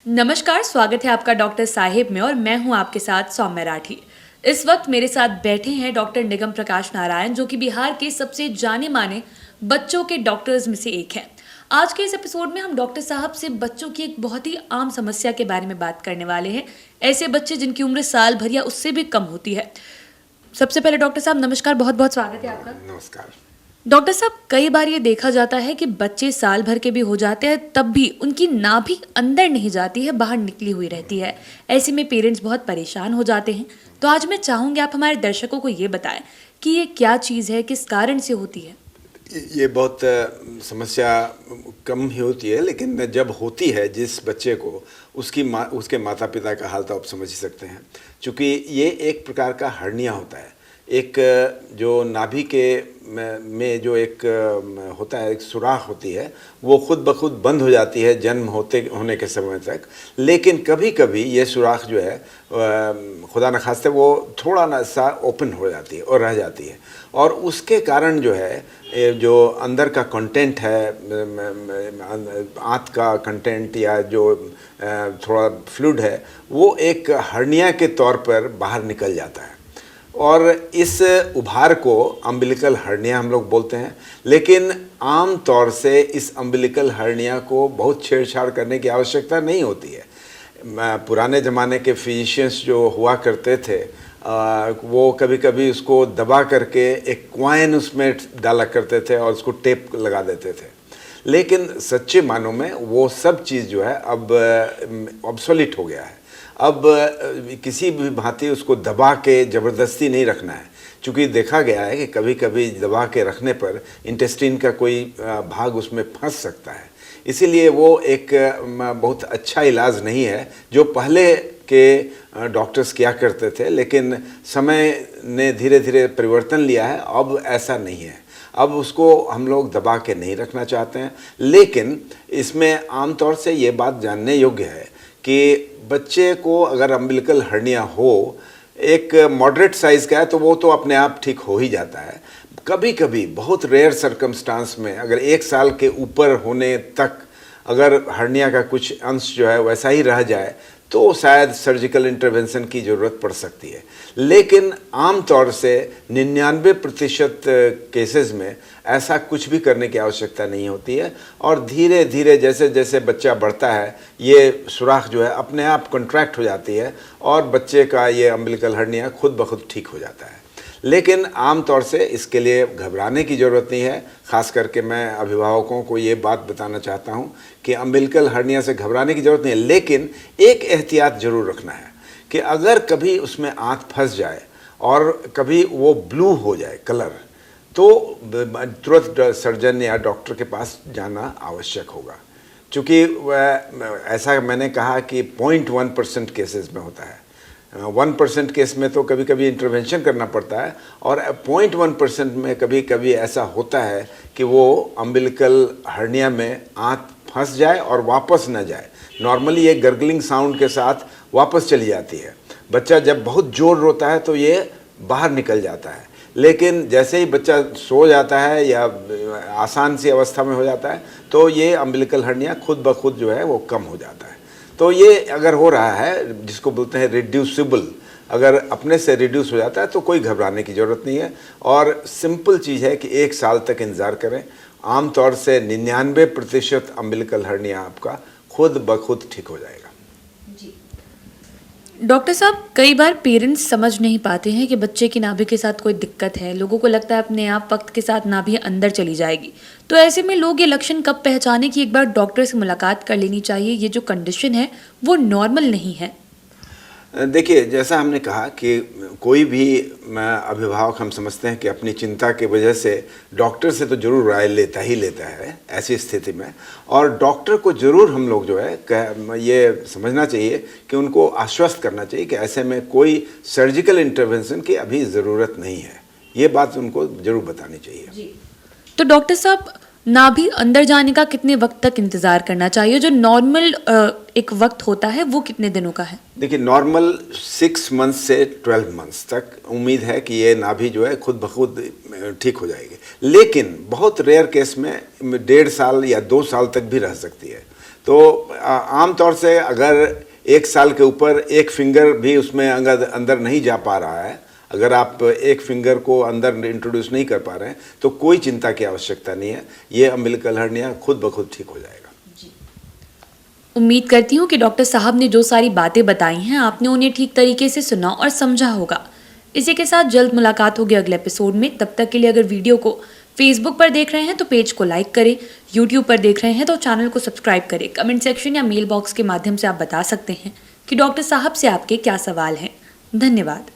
नमस्कार, स्वागत है आपका डॉक्टर साहिब में और मैं हूं आपके साथ सौम्य राठी। इस वक्त मेरे साथ बैठे हैं डॉक्टर निगम प्रकाश नारायण, जो कि बिहार के सबसे जाने माने बच्चों के डॉक्टर्स में से एक हैं। आज के इस एपिसोड में हम डॉक्टर साहब से बच्चों की एक बहुत ही आम समस्या के बारे में बात करने वाले हैं। ऐसे बच्चे जिनकी उम्र साल भर या उससे भी कम होती है। सबसे पहले डॉक्टर साहब नमस्कार, बहुत बहुत स्वागत है आपका। नमस्कार। डॉक्टर साहब, कई बार ये देखा जाता है कि बच्चे साल भर के भी हो जाते हैं तब भी उनकी नाभि अंदर नहीं जाती है, बाहर निकली हुई रहती है। ऐसे में पेरेंट्स बहुत परेशान हो जाते हैं। तो आज मैं चाहूँगी आप हमारे दर्शकों को ये बताएं कि ये क्या चीज़ है, किस कारण से होती है। ये बहुत समस्या कम ही होती है, लेकिन जब होती है जिस बच्चे को उसके माता पिता का हाल तो आप समझ ही सकते हैं। चूँकि ये एक प्रकार का हर्निया होता है। एक जो नाभि के में जो एक होता है, एक सुराख होती है, वो खुद ब खुद बंद हो जाती है जन्म होने के समय तक। लेकिन कभी कभी ये सुराख जो है खुदा न खास्ते वो थोड़ा ना सा ओपन हो जाती है और रह जाती है, और उसके कारण जो है जो अंदर का कंटेंट है, आंत का कंटेंट या जो थोड़ा फ्लूइड है, वो एक हर्निया के तौर पर बाहर निकल जाता है। और इस उभार को अम्बिलिकल हर्निया हम लोग बोलते हैं। लेकिन आम तौर से इस अम्बिलिकल हर्निया को बहुत छेड़छाड़ करने की आवश्यकता नहीं होती है। पुराने ज़माने के फिजिशियंस जो हुआ करते थे वो कभी कभी उसको दबा करके एक क्वाइन उसमें डाला करते थे और उसको टेप लगा देते थे। लेकिन सच्चे मानों में वो सब चीज़ जो है अब ऑब्सोलीट हो गया है। अब किसी भी भांति उसको दबा के ज़बरदस्ती नहीं रखना है, क्योंकि देखा गया है कि कभी कभी दबा के रखने पर इंटेस्टाइन का कोई भाग उसमें फंस सकता है। इसीलिए वो एक बहुत अच्छा इलाज नहीं है जो पहले के डॉक्टर्स किया करते थे। लेकिन समय ने धीरे धीरे परिवर्तन लिया है, अब ऐसा नहीं है। अब उसको हम लोग दबा के नहीं रखना चाहते हैं। लेकिन इसमें आमतौर से ये बात जानने योग्य है कि बच्चे को अगर अम्बिलिकल हर्निया हो, एक मॉडरेट साइज़ का है, तो वो तो अपने आप ठीक हो ही जाता है। कभी कभी बहुत रेयर सर्कमस्टांस में अगर 1 साल के ऊपर होने तक अगर हर्निया का कुछ अंश जो है वैसा ही रह जाए तो शायद सर्जिकल इंटरवेंशन की ज़रूरत पड़ सकती है। लेकिन आम तौर से 99% केसेस में ऐसा कुछ भी करने की आवश्यकता नहीं होती है, और धीरे धीरे जैसे जैसे बच्चा बढ़ता है ये सुराख जो है अपने आप कॉन्ट्रैक्ट हो जाती है और बच्चे का ये अम्बिलिकल हर्निया खुद ब खुद ठीक हो जाता है। लेकिन आम तौर से इसके लिए घबराने की ज़रूरत नहीं है। ख़ास करके मैं अभिभावकों को ये बात बताना चाहता हूँ कि अम्बिलिकल हर्निया से घबराने की ज़रूरत नहीं है, लेकिन एक एहतियात ज़रूर रखना है कि अगर कभी उसमें आंत फंस जाए और कभी वो ब्लू हो जाए कलर, तो तुरंत सर्जन या डॉक्टर के पास जाना आवश्यक होगा। चूँकि ऐसा मैंने कहा कि 0.1% केसेस में होता है। 1% केस में तो कभी कभी इंटरवेंशन करना पड़ता है, और 0.1% में कभी कभी ऐसा होता है कि वो अम्बिलिकल हर्निया में आंत फंस जाए और वापस न जाए। नॉर्मली ये गर्गलिंग साउंड के साथ वापस चली जाती है। बच्चा जब बहुत ज़ोर रोता है तो ये बाहर निकल जाता है, लेकिन जैसे ही बच्चा सो जाता है या आसान सी अवस्था में हो जाता है तो ये अम्बिलिकल हर्निया खुद ब खुद जो है वो कम हो जाता है। तो ये अगर हो रहा है, जिसको बोलते हैं रिड्यूसिबल, अगर अपने से रिड्यूस हो जाता है तो कोई घबराने की ज़रूरत नहीं है, और सिंपल चीज़ है कि 1 साल तक इंतज़ार करें। आमतौर से 99% अम्बिलिकल हर्निया आपका खुद ब खुद ठीक हो जाएगा। डॉक्टर साहब, कई बार पेरेंट्स समझ नहीं पाते हैं कि बच्चे की नाभि के साथ कोई दिक्कत है। लोगों को लगता है अपने आप वक्त के साथ नाभि अंदर चली जाएगी। तो ऐसे में लोग ये लक्षण कब पहचाने कि एक बार डॉक्टर से मुलाकात कर लेनी चाहिए, ये जो कंडीशन है वो नॉर्मल नहीं है। देखिए, जैसा हमने कहा कि कोई भी अभिभावक हम समझते हैं कि अपनी चिंता की वजह से डॉक्टर से तो ज़रूर राय लेता ही लेता है ऐसी स्थिति में, और डॉक्टर को ज़रूर हम लोग जो है ये समझना चाहिए कि उनको आश्वस्त करना चाहिए कि ऐसे में कोई सर्जिकल इंटरवेंशन की अभी ज़रूरत नहीं है। ये बात उनको ज़रूर बतानी चाहिए जी। तो डॉक्टर साहब, नाभि अंदर जाने का कितने वक्त तक इंतज़ार करना चाहिए? जो नॉर्मल एक वक्त होता है वो कितने दिनों का है? देखिए, नॉर्मल 6 मंथ्स से 12 मंथ्स तक उम्मीद है कि ये नाभि जो है खुद ब खुद ठीक हो जाएगी। लेकिन बहुत रेयर केस में 1.5 साल या 2 साल तक भी रह सकती है। तो आम तौर से अगर 1 साल के ऊपर एक फिंगर भी उसमें अंदर नहीं जा पा रहा है, अगर आप एक फिंगर को अंदर इंट्रोड्यूस नहीं कर पा रहे हैं तो कोई चिंता की आवश्यकता नहीं है, ये अम्बिलिकल हर्निया खुद ब खुद ठीक हो जाएगा। उम्मीद करती हूँ कि डॉक्टर साहब ने जो सारी बातें बताई हैं आपने उन्हें ठीक तरीके से सुना और समझा होगा। इसी के साथ जल्द मुलाकात होगी अगले एपिसोड में। तब तक के लिए अगर वीडियो को फेसबुक पर देख रहे हैं तो पेज को लाइक करें, यूट्यूब पर देख रहे हैं तो चैनल को सब्सक्राइब करें। कमेंट सेक्शन या मेल बॉक्स के माध्यम से आप बता सकते हैं कि डॉक्टर साहब से आपके क्या सवाल हैं। धन्यवाद।